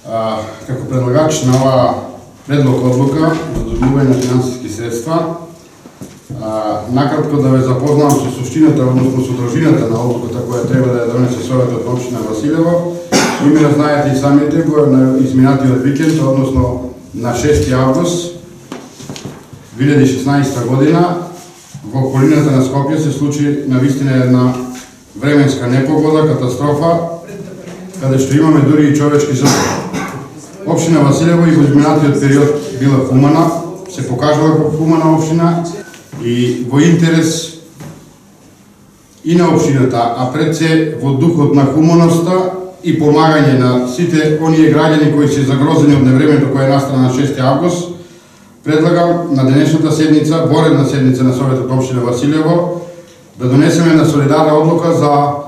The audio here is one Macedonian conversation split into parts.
Како предлагач на оваа предлог одлука за доделување на финансиски средства, накратко да ве запознам со суштината, односно содржината на одлуката која треба да ја донесе Советот на општина Василево. Имено знаете и самите го на изминатиот викенд, односно на 6 август 2016 година во околината на Скопје се случи навистина една временска непогода, катастрофа, каде што имаме дури и човечки жртви. Општина Василево и во изминатиот период била хумана, се покажала како хумана општина и во интерес и на општината, а пред се во духот на хуманоста и помагање на сите оние граѓани кои се загрозени од невремето кое настана на 6 август, предлагам на денешната седница, воредна седница на Советот општина Василево, да донесеме на солидарна одлука за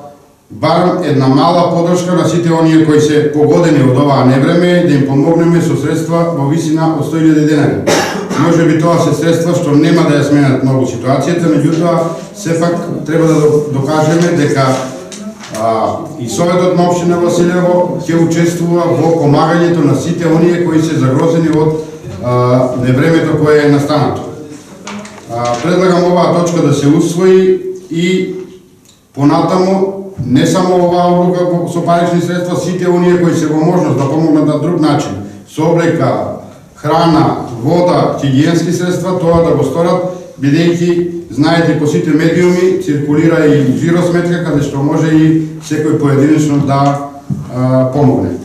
барем една мала подршка на сите оние кои се погодени од оваа невреме, да им помогнеме со средства во висина од 100.000 денари. Може би тоа се средства што нема да ја сменат многу ситуацијата, меѓутоа сепак треба да докажеме дека и Советот на општина Василево ќе учествува во помагањето на сите оние кои се загрозени од невремето кое е настанато. Предлагам оваа точка да се усвои и понатаму не само оваа одлука со парични средства, сите оние кои се во можност да помогнат на друг начин, со облека, храна, вода, хигиенски средства, тоа да го сторат, бидејќи знаете по сите медиуми циркулира и жиросметка каде што може и секој поединечно да помогне.